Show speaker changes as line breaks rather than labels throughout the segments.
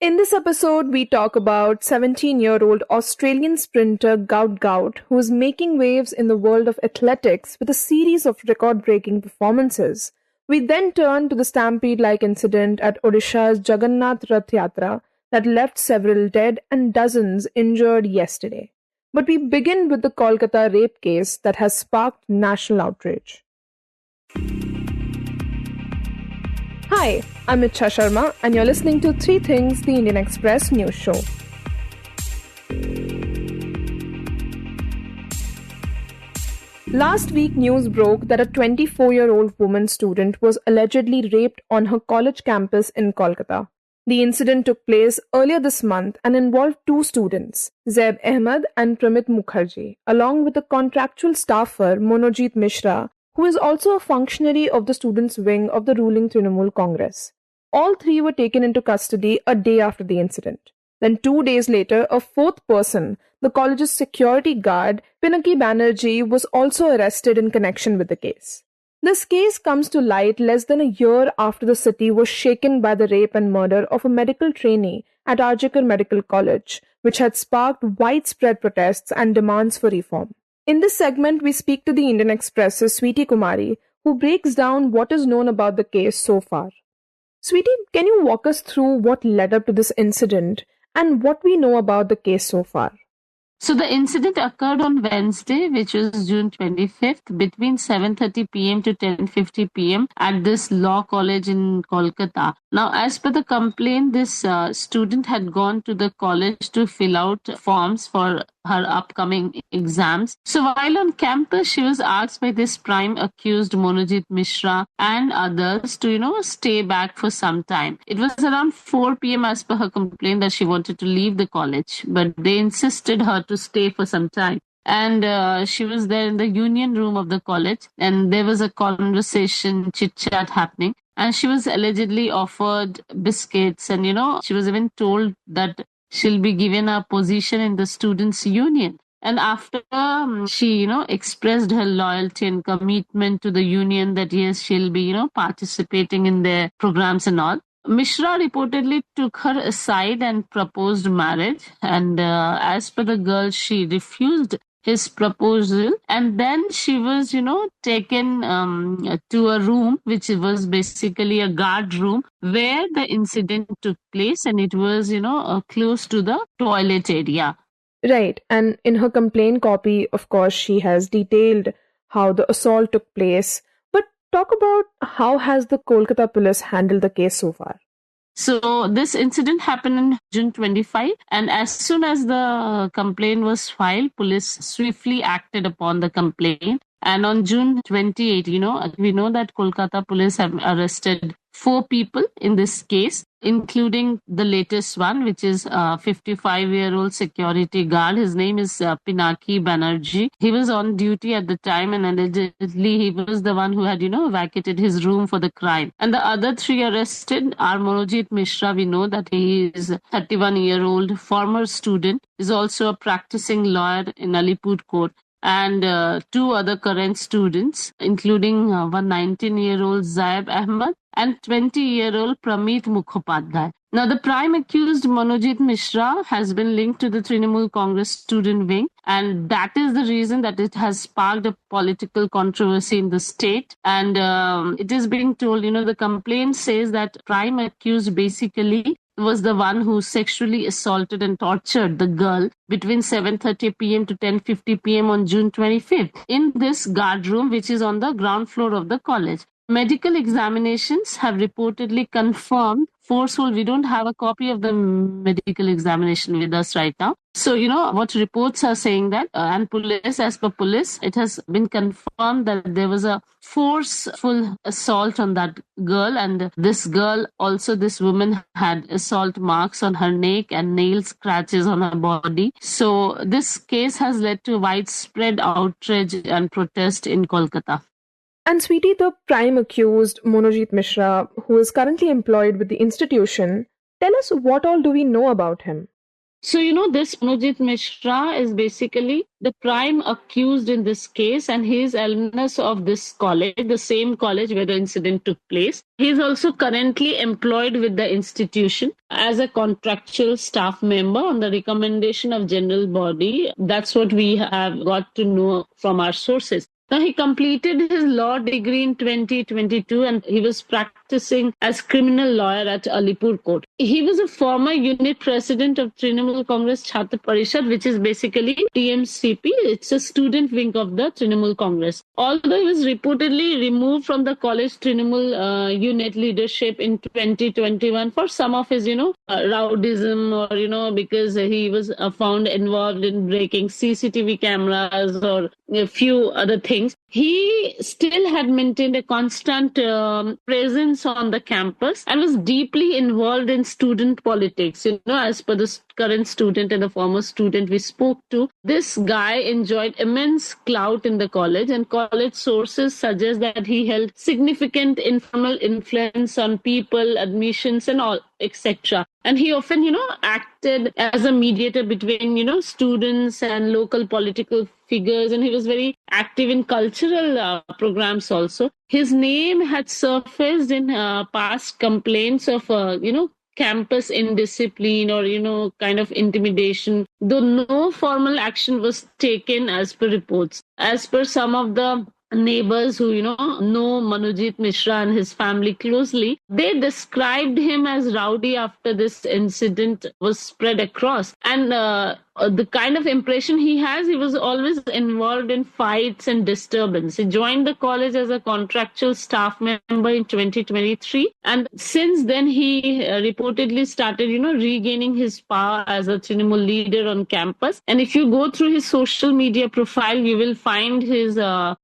In this episode, we talk about 17-year-old Australian sprinter Gout Gout, who is making waves in the world of athletics with a series of record-breaking performances. We then turn to the stampede-like incident at Odisha's Jagannath Rath Yatra that left several dead and dozens injured yesterday. But we begin with the Kolkata rape case that has sparked national outrage. Hi, I'm Ichha Sharma, and you're listening to Three Things, the Indian Express news show. Last week, news broke that a 24-year-old woman student was allegedly raped on her college campus in Kolkata. The incident took place earlier this month and involved two students, Zaid Ahmed and Pramit Mukherjee, along with a contractual staffer, Monojit Mishra, who is also a functionary of the students' wing of the ruling Trinamool Congress. All three were taken into custody a day after the incident. Then 2 days later, a fourth person, the college's security guard, Pinaki Banerjee, was also arrested in connection with the case. This case comes to light less than a year after the city was shaken by the rape and murder of a medical trainee at Arjikar Medical College, which had sparked widespread protests and demands for reform. In this segment, we speak to the Indian Express's Sweety Kumari, who breaks down what is known about the case so far. Sweety, can you walk us through what led up to this incident and what we know about the case so far?
So the incident occurred on Wednesday, which was June 25th, between 7:30 p.m. to 10:50 p.m. at this law college in Kolkata. Now, as per the complaint, this student had gone to the college to fill out forms for her upcoming exams. So while on campus, she was asked by this prime accused Monojit Mishra and others to, stay back for some time. It was around 4 p.m. as per her complaint that she wanted to leave the college, but they insisted her to stay for some time. And she was there in the union room of the college, and there was a conversation, chit-chat happening. And she was allegedly offered biscuits, and, she was even told that she'll be given a position in the students' union. And after she, expressed her loyalty and commitment to the union that, yes, she'll be, participating in their programs and all, Mishra reportedly took her aside and proposed marriage. And as per the girl, she refused his proposal, and then she was taken to a room which was basically a guard room where the incident took place, and it was close to the toilet area.
Right, and in her complaint copy, of course, she has detailed how the assault took place. But talk about how has the Kolkata police handled the case so far?
So this incident happened in June 25, and as soon as the complaint was filed, police swiftly acted upon the complaint. And on June 28, we know that Kolkata police have arrested 4 people in this case, including the latest one, which is a 55-year-old security guard. His name is Pinaki Banerjee. He was on duty at the time, and allegedly he was the one who had, vacated his room for the crime. And the other 3 arrested are Monojit Mishra. We know that he is a 31-year-old former student, is also a practicing lawyer in Alipur Court. And 2 other current students, including one 19-year-old Zaid Ahmed and 20-year-old Pramit Mukherjee. Now, the prime accused Monojit Mishra has been linked to the Trinamool Congress student wing, and that is the reason that it has sparked a political controversy in the state. And it is being told, the complaint says that prime accused basically was the one who sexually assaulted and tortured the girl between 7:30 p.m. to 10:50 p.m. on June 25th in this guard room, which is on the ground floor of the college. Medical examinations have reportedly confirmed forceful. We don't have a copy of the medical examination with us right now. So, what reports are saying that, and police, as per police, it has been confirmed that there was a forceful assault on that girl. And this girl, also this woman, had assault marks on her neck and nail scratches on her body. So this case has led to widespread outrage and protest in Kolkata.
And Sweety, the prime accused, Monojit Mishra, who is currently employed with the institution, tell us what all do we know about him?
So, this Manojit Mishra is basically the prime accused in this case, and he is alumnus of this college, the same college where the incident took place. He is also currently employed with the institution as a contractual staff member on the recommendation of general body. That's what we have got to know from our sources. Now, he completed his law degree in 2022 and he was practicing as criminal lawyer at Alipur Court. He was a former unit president of Trinamool Congress Chhatra Parishad, which is basically TMCP. It's a student wing of the Trinamool Congress. Although he was reportedly removed from the college Trinamool unit leadership in 2021 for some of his, rowdyism or, because he was found involved in breaking CCTV cameras or a few other things. He still had maintained a constant presence on the campus and was deeply involved in student politics. As per the current student and the former student we spoke to, this guy enjoyed immense clout in the college, and college sources suggest that he held significant informal influence on people, admissions, and all, etc. And he often, acted as a mediator between, students and local political figures, and he was very active in cultural programs also. His name had surfaced in past complaints of, campus indiscipline or, kind of intimidation, though no formal action was taken as per reports. As per some of the neighbors who, know Manojit Mishra and his family closely, they described him as rowdy after this incident was spread across. And the kind of impression he has, he was always involved in fights and disturbance. He joined the college as a contractual staff member in 2023. And since then, he reportedly started, regaining his power as a Trinamool leader on campus. And if you go through his social media profile, you will find his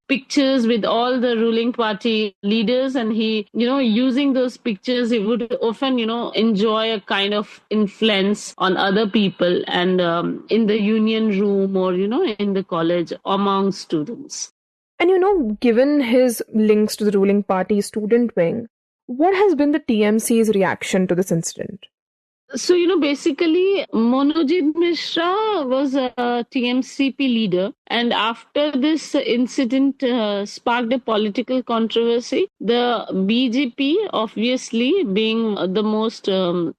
pictures with all the ruling party leaders. And he, using those pictures, he would often, enjoy a kind of influence on other people and in the union room or, in the college among students.
And given his links to the ruling party student wing, what has been the TMC's reaction to this incident?
So, basically, Manojit Mishra was a TMCP leader. And after this incident sparked a political controversy, the BJP, obviously being the most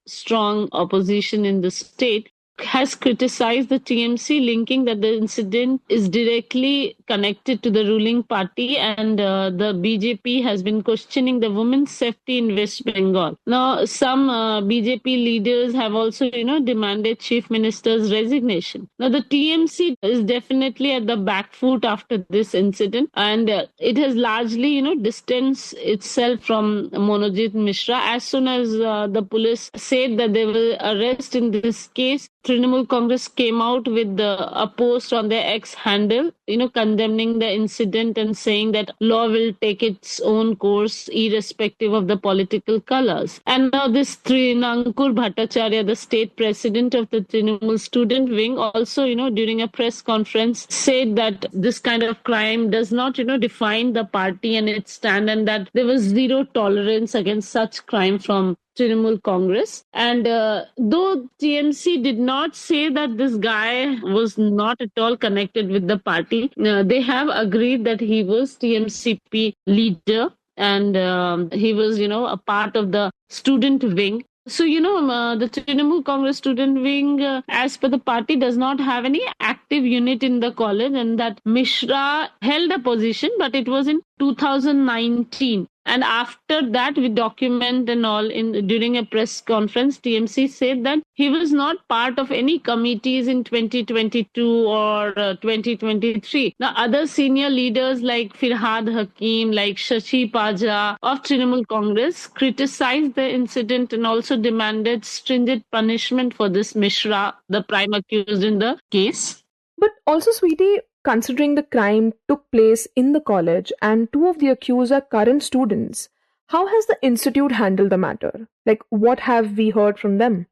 strong opposition in the state, has criticized the TMC, linking that the incident is directly connected to the ruling party, and the BJP has been questioning the women's safety in West Bengal. Now, some BJP leaders have also, demanded Chief Minister's resignation. Now, the TMC is definitely at the back foot after this incident, and it has largely, distanced itself from Manojit Mishra. As soon as the police said that they will arrest in this case, Trinamool Congress came out with a post on their X handle, condemning the incident and saying that law will take its own course irrespective of the political colors. And now this Trinankur Bhattacharya, the state president of the Trinamool student wing, also, during a press conference said that this kind of crime does not, define the party and its stand, and that there was zero tolerance against such crime from Trinamool Congress. And though TMC did not say that this guy was not at all connected with the party, they have agreed that he was TMCP leader and he was, a part of the student wing. So, the Trinamool Congress student wing, as per the party, does not have any active unit in the college, and that Mishra held a position, but it was in 2019. And after that, we document and all during a press conference, TMC said that he was not part of any committees in 2022 or 2023. Now, other senior leaders like Firhad Hakim, like Shashi Paja of Trinamool Congress criticized the incident and also demanded stringent punishment for this Mishra, the prime accused in the case.
But also, Sweetie, considering the crime took place in the college and two of the accused are current students, how has the institute handled the matter? Like, what have we heard from them?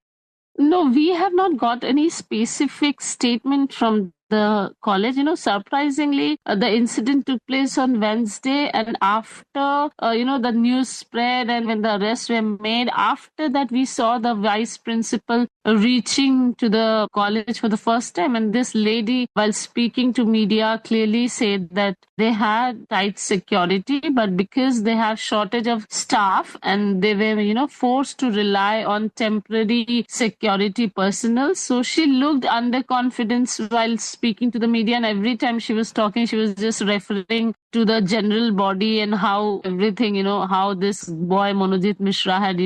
No, we have not got any specific statement from the college. Surprisingly, the incident took place on Wednesday, and after, the news spread and when the arrests were made, after that, we saw the vice principal reaching to the college for the first time. And this lady, while speaking to media, clearly said that they had tight security, but because they have shortage of staff and they were, forced to rely on temporary security personnel. So she looked underconfident while speaking to the media, and every time she was talking, she was just referring to the general body and how everything, how this boy Monojit Mishra had,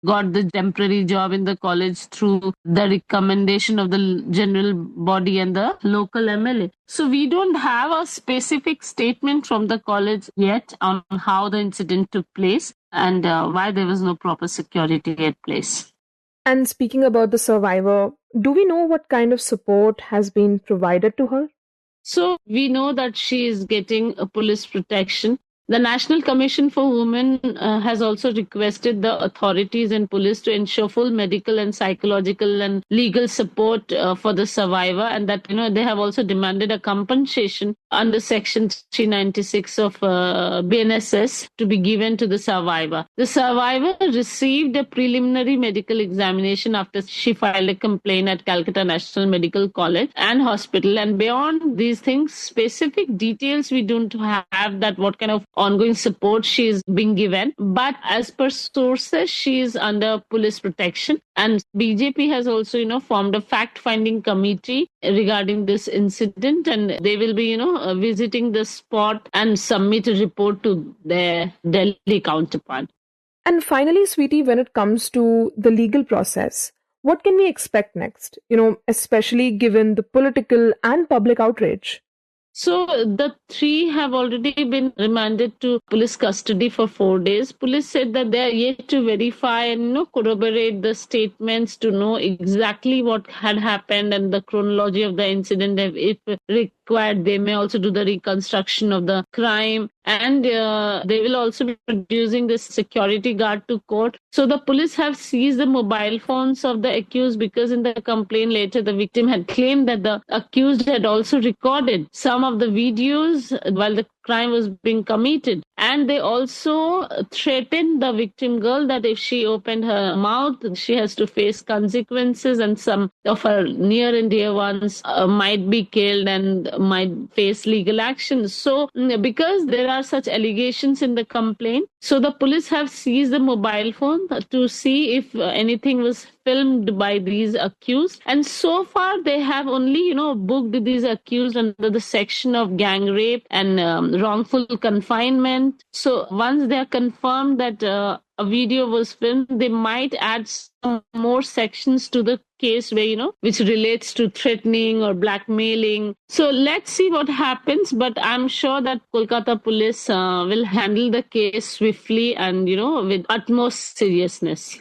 got the temporary job in the college through the recommendation of the general body and the local MLA. So we don't have a specific statement from the college yet on how the incident took place and why there was no proper security at place.
And speaking about the survivor, do we know what kind of support has been provided to her?
So we know that she is getting a police protection. The National Commission for Women has also requested the authorities and police to ensure full medical and psychological and legal support for the survivor, and that they have also demanded a compensation under Section 396 of BNSS to be given to the survivor. The survivor received a preliminary medical examination after she filed a complaint at Calcutta National Medical College and Hospital, and beyond these things, specific details we don't have that what kind of ongoing support she is being given. But as per sources, she is under police protection. And BJP has also, formed a fact-finding committee regarding this incident, and they will be, visiting the spot and submit a report to their Delhi counterpart.
And finally, Sweety, when it comes to the legal process, what can we expect next? Especially given the political and public outrage.
So the three have already been remanded to police custody for 4 days. Police said that they are yet to verify and corroborate the statements to know exactly what had happened and the chronology of the incident. If required, they may also do the reconstruction of the crime, and they will also be producing this security guard to court. So the police have seized the mobile phones of the accused because in the complaint later the victim had claimed that the accused had also recorded some of the videos while the crime was being committed. And they also threatened the victim girl that if she opened her mouth, she has to face consequences, and some of her near and dear ones might be killed and might face legal action. So because there are such allegations in the complaint, so the police have seized the mobile phone to see if anything was filmed by these accused. And so far, they have only, booked these accused under the section of gang rape and wrongful confinement. So once they are confirmed that a video was filmed, they might add some more sections to the case where, which relates to threatening or blackmailing. So let's see what happens. But I'm sure that Kolkata police will handle the case swiftly and, with utmost seriousness.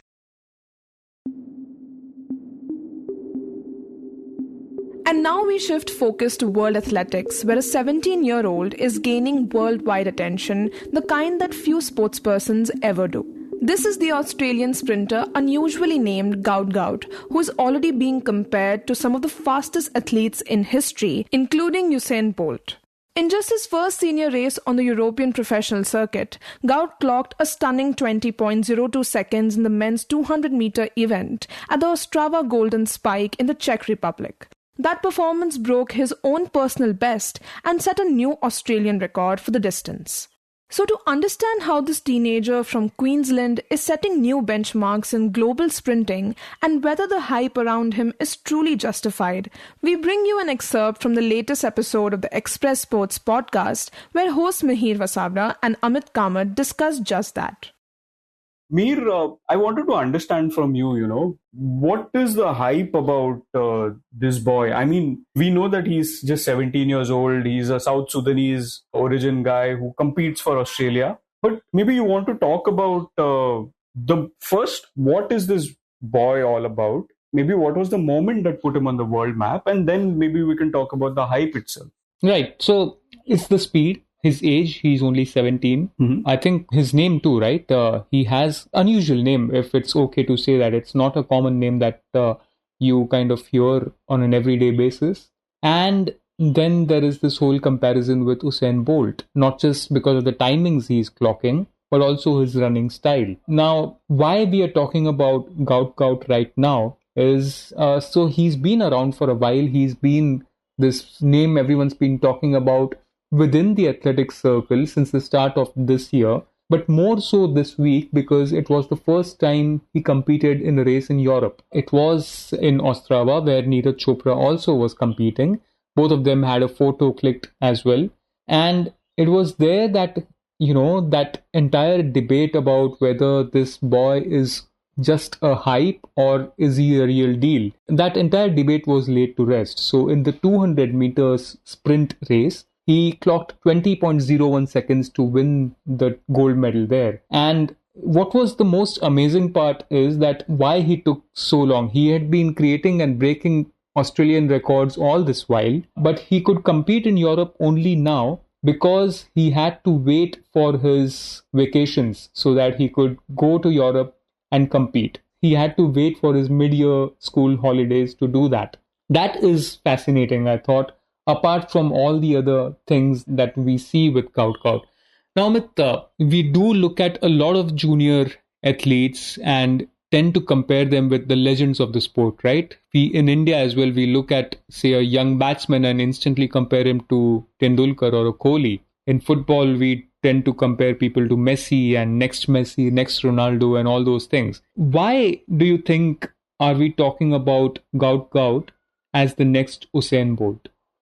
And now we shift focus to world athletics, where a 17-year-old is gaining worldwide attention, the kind that few sportspersons ever do. This is the Australian sprinter unusually named Gout Gout, who is already being compared to some of the fastest athletes in history, including Usain Bolt. In just his first senior race on the European professional circuit, Gout clocked a stunning 20.02 seconds in the men's 200-meter event at the Ostrava Golden Spike in the Czech Republic. That performance broke his own personal best and set a new Australian record for the distance. So to understand how this teenager from Queensland is setting new benchmarks in global sprinting and whether the hype around him is truly justified, we bring you an excerpt from the latest episode of the Express Sports podcast, where hosts Mihir Vasavda and Amit Kamath discuss just that.
Mihir, I wanted to understand from you, what is the hype about this boy? I mean, we know that he's just 17 years old. He's a South Sudanese origin guy who competes for Australia. But maybe you want to talk about the first, what is this boy all about? Maybe what was the moment that put him on the world map? And then maybe we can talk about the hype itself.
Right. So it's the speed. His age, he's only 17. Mm-hmm. I think his name too, right? He has unusual name, if it's okay to say that. It's not a common name that you kind of hear on an everyday basis. And then there is this whole comparison with Usain Bolt, not just because of the timings he's clocking, but also his running style. Now, why we are talking about Gout Gout right now is so he's been around for a while. He's been this name everyone's been talking about within the athletic circle since the start of this year, but more so this week because it was the first time he competed in a race in Europe. It was in Ostrava where Neeraj Chopra also was competing. Both of them had a photo clicked as well. And it was there that, that entire debate about whether this boy is just a hype or is he a real deal? That entire debate was laid to rest. So in the 200 meters sprint race, he clocked 20.01 seconds to win the gold medal there. And what was the most amazing part is that why he took so long. He had been creating and breaking Australian records all this while, but he could compete in Europe only now because he had to wait for his vacations so that he could go to Europe and compete. He had to wait for his mid-year school holidays to do that. That is fascinating, I thought, apart from all the other things that we see with Gout Gout. Now, Amit, we do look at a lot of junior athletes and tend to compare them with the legends of the sport, right? We in India as well, we look at, say, a young batsman and instantly compare him to Tendulkar or a Kohli. In football, we tend to compare people to Messi and next Ronaldo and all those things. Why do you think are we talking about Gout Gout as the next Usain Bolt?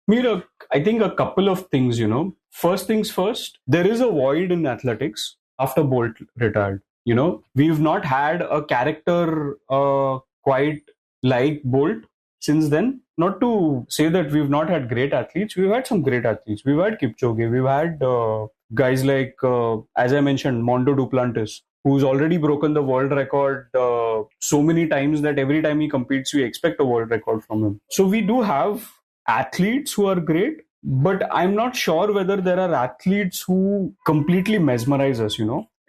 Mihir, I think a couple of things, First things first, there is a void in athletics after Bolt retired. We've not had a character quite like Bolt since then. Not to say that we've not had great athletes. We've had some great athletes. We've had Kipchoge. We've had guys like, as I mentioned, Mondo Duplantis, who's already broken the world record so many times that every time he competes, we expect a world record from him. So we do have athletes who are great, but I'm not sure whether there are athletes who completely mesmerize us,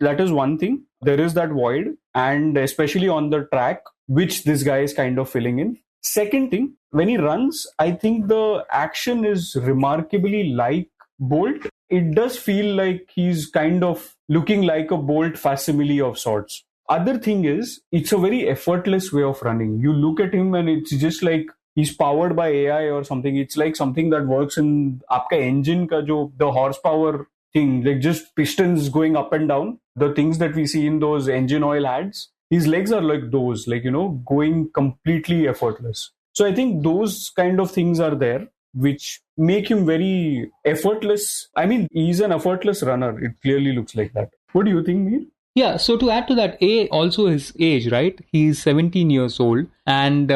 That is one thing. There is that void, and especially on the track, which this guy is kind of filling in. Second thing, when he runs, I think the action is remarkably like Bolt. It does feel like he's kind of looking like a Bolt facsimile of sorts. Other thing is, it's a very effortless way of running. You look at him and it's just like he's powered by AI or something. It's like something that works in aapka engine ka jo, the horsepower thing, like just pistons going up and down. The things that we see in those engine oil ads, his legs are like those, going completely effortless. So I think those kind of things are there, which make him very effortless. I mean, he's an effortless runner. It clearly looks like that. What do you think, Mihir?
Yeah, so to add to that, also his age, right? He's 17 years old and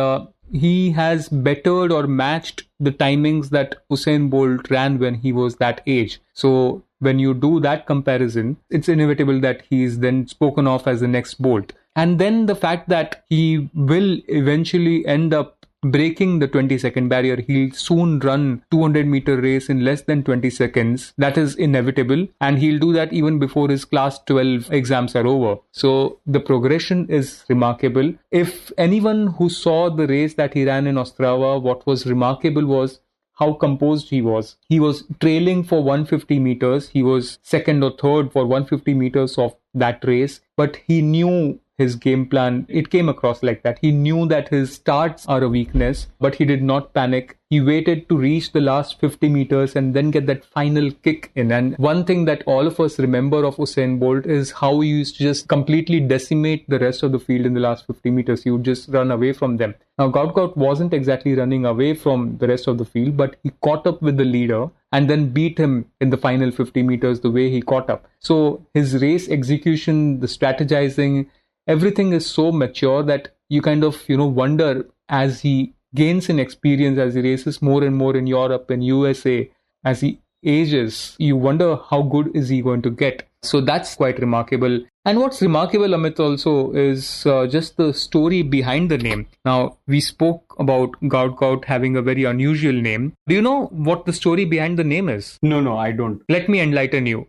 he has bettered or matched the timings that Usain Bolt ran when he was that age. So when you do that comparison, it's inevitable that he's then spoken of as the next Bolt. And then the fact that he will eventually end up breaking the 20-second barrier. He'll soon run 200-meter race in less than 20 seconds. That is inevitable. And he'll do that even before his class 12 exams are over. So the progression is remarkable. If anyone who saw the race that he ran in Ostrava, what was remarkable was how composed he was. He was trailing for 150 meters. He was second or third for 150 meters of that race. But he knew his game plan. It came across like that. He knew that his starts are a weakness, but he did not panic. He waited to reach the last 50 meters and then get that final kick in. And one thing that all of us remember of Usain Bolt is how he used to just completely decimate the rest of the field in the last 50 meters. He would just run away from them. Now, Gout Gout wasn't exactly running away from the rest of the field, but he caught up with the leader and then beat him in the final 50 meters the way he caught up. So his race execution, the strategizing, everything is so mature that you kind of, wonder as he gains in experience, as he races more and more in Europe and USA, as he ages, you wonder how good is he going to get. So that's quite remarkable. And what's remarkable, Amit, also is just the story behind the name. Now, we spoke about Gout Gout having a very unusual name. Do you know what the story behind the name is?
No, I don't.
Let me enlighten you.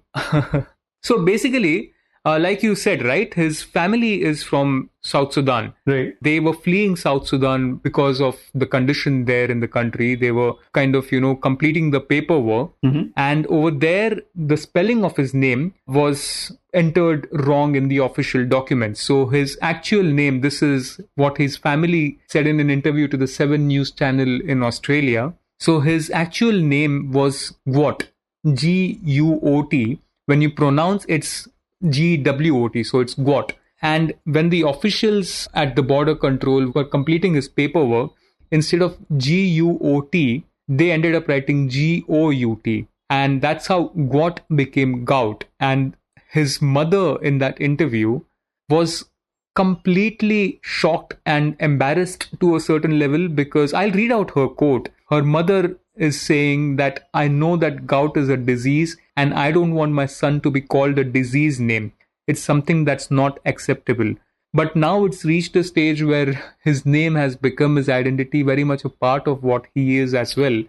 So basically, like you said, right, his family is from South Sudan.
Right.
They were fleeing South Sudan because of the condition there in the country. They were kind of, completing the paperwork.
Mm-hmm.
And over there, the spelling of his name was entered wrong in the official documents. So his actual name, this is what his family said in an interview to the 7 News channel in Australia. So his actual name was Gout, G-U-O-T. When you pronounce, it's G-W-O-T, so it's Gout. And when the officials at the border control were completing his paperwork, instead of G-U-O-T, they ended up writing G-O-U-T. And that's how Gout became Gout. And his mother in that interview was completely shocked and embarrassed to a certain level, because I'll read out her quote. Her mother is saying that, "I know that gout is a disease and I don't want my son to be called a disease name. It's something that's not acceptable." But now it's reached a stage where his name has become his identity, very much a part of what he is as well.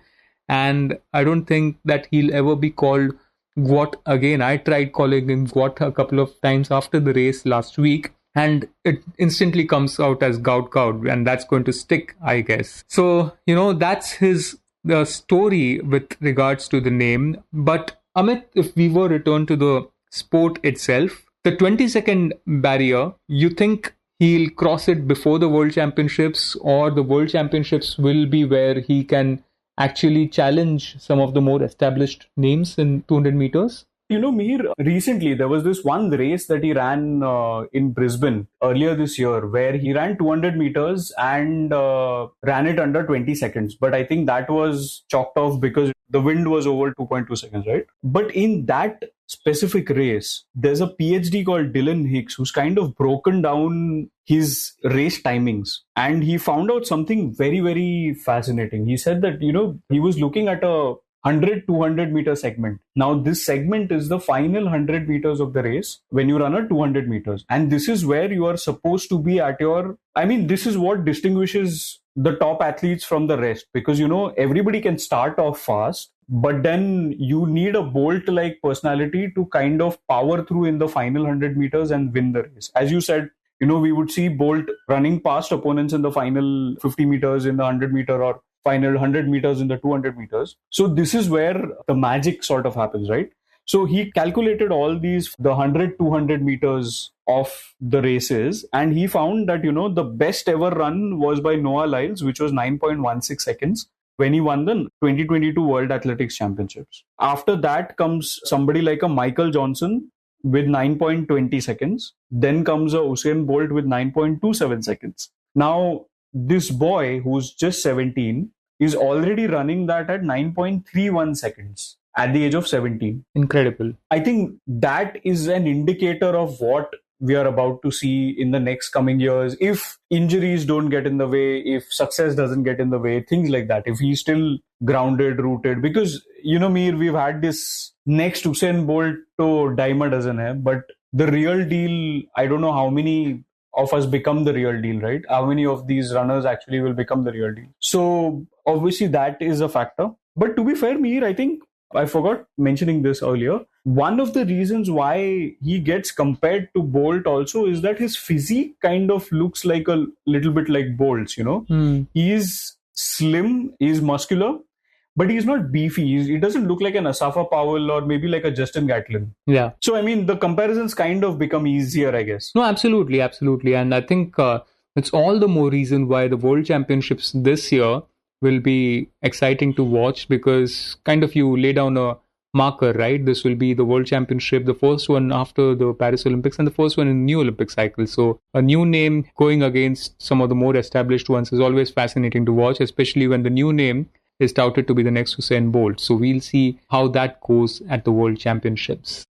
And I don't think that he'll ever be called Gout again. I tried calling him Gout a couple of times after the race last week, and it instantly comes out as Gout Gout, and that's going to stick, I guess. So, that's the story with regards to the name. But Amit, if we were returned to the sport itself, the 20-second barrier, you think he'll cross it before the World Championships, or the World Championships will be where he can actually challenge some of the more established names in 200 meters?
Mihir, recently there was this one race that he ran in Brisbane earlier this year, where he ran 200 meters and ran it under 20 seconds. But I think that was chalked off because the wind was over 2.2 seconds, right? But in that specific race, there's a PhD called Dylan Hicks who's kind of broken down his race timings. And he found out something very, very fascinating. He said that, he was looking at a 100-200 meter segment. Now, this segment is the final 100 meters of the race when you run a 200 meters. And this is where you are supposed to be at this is what distinguishes the top athletes from the rest. Because, everybody can start off fast, but then you need a Bolt-like personality to kind of power through in the final 100 meters and win the race. As you said, we would see Bolt running past opponents in the final 50 meters in the 100 meter or final 100 meters in the 200 meters. So this is where the magic sort of happens, right? So he calculated all these, the 100, 200 meters of the races, and he found that, the best ever run was by Noah Lyles, which was 9.16 seconds when he won the 2022 World Athletics Championships. After that comes somebody like a Michael Johnson with 9.20 seconds. Then comes a Usain Bolt with 9.27 seconds. Now, this boy who's just 17 is already running that at 9.31 seconds at the age of 17.
Incredible.
I think that is an indicator of what we are about to see in the next coming years. If injuries don't get in the way, if success doesn't get in the way, things like that. If he's still grounded, rooted. Because, Mir, we've had this next Usain Bolt to dime a dozen hai, but the real deal, I don't know how many of us become the real deal, right? How many of these runners actually will become the real deal? So obviously that is a factor. But to be fair, Mihir, I think I forgot mentioning this earlier. One of the reasons why he gets compared to Bolt also is that his physique kind of looks like a little bit like Bolt's, He is slim, he is muscular, but he's not beefy. He doesn't look like an Asafa Powell or maybe like a Justin Gatlin.
Yeah.
So, the comparisons kind of become easier, I guess.
No, absolutely. And I think it's all the more reason why the World Championships this year will be exciting to watch, because kind of you lay down a marker, right? This will be the World Championship, the first one after the Paris Olympics and the first one in the new Olympic cycle. So a new name going against some of the more established ones is always fascinating to watch, especially when the new name is touted to be the next Usain Bolt. So we'll see how that goes at the World Championships.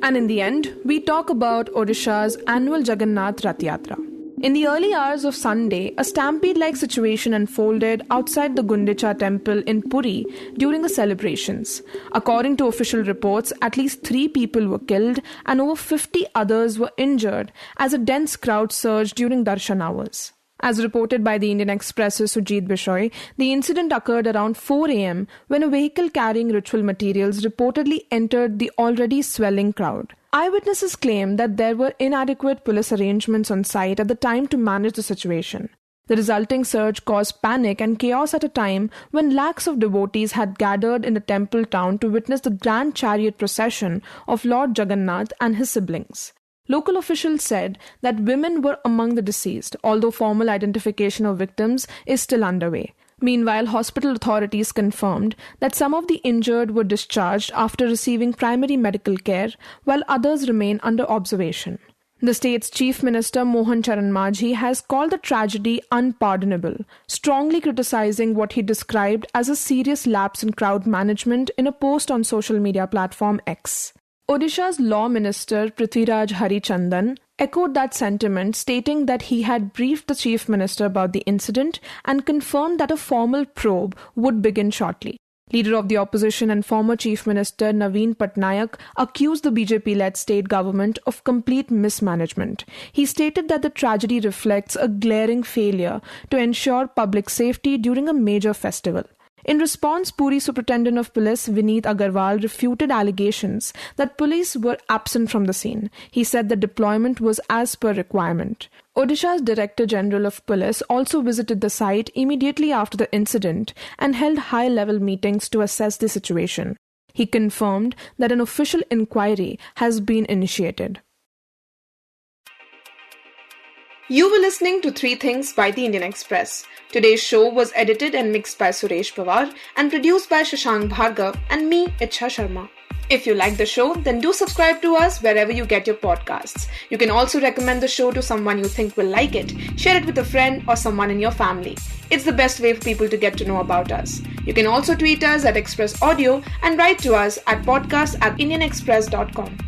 And in the end, we talk about Odisha's annual Jagannath Rath Yatra. In the early hours of Sunday, a stampede-like situation unfolded outside the Gundicha temple in Puri during the celebrations. According to official reports, at least 3 people were killed and over 50 others were injured as a dense crowd surged during darshan hours. As reported by the Indian Express's Sujit Bishoy, the incident occurred around 4 a.m. when a vehicle carrying ritual materials reportedly entered the already swelling crowd. Eyewitnesses claim that there were inadequate police arrangements on site at the time to manage the situation. The resulting surge caused panic and chaos at a time when lakhs of devotees had gathered in the temple town to witness the grand chariot procession of Lord Jagannath and his siblings. Local officials said that women were among the deceased, although formal identification of victims is still underway. Meanwhile, hospital authorities confirmed that some of the injured were discharged after receiving primary medical care, while others remain under observation. The state's Chief Minister Mohan Charan Majhi has called the tragedy unpardonable, strongly criticizing what he described as a serious lapse in crowd management in a post on social media platform X. Odisha's Law Minister Prithviraj Harichandan echoed that sentiment, stating that he had briefed the Chief Minister about the incident and confirmed that a formal probe would begin shortly. Leader of the opposition and former Chief Minister Naveen Patnaik accused the BJP-led state government of complete mismanagement. He stated that the tragedy reflects a glaring failure to ensure public safety during a major festival. In response, Puri Superintendent of Police Vineet Agarwal refuted allegations that police were absent from the scene. He said the deployment was as per requirement. Odisha's Director General of Police also visited the site immediately after the incident and held high-level meetings to assess the situation. He confirmed that an official inquiry has been initiated. You were listening to 3 Things by the Indian Express. Today's show was edited and mixed by Suresh Pawar and produced by Shashank Bhargava and me, Ichha Sharma. If you like the show, then do subscribe to us wherever you get your podcasts. You can also recommend the show to someone you think will like it. Share it with a friend or someone in your family. It's the best way for people to get to know about us. You can also tweet us at Express Audio and write to us at podcast@indianexpress.com.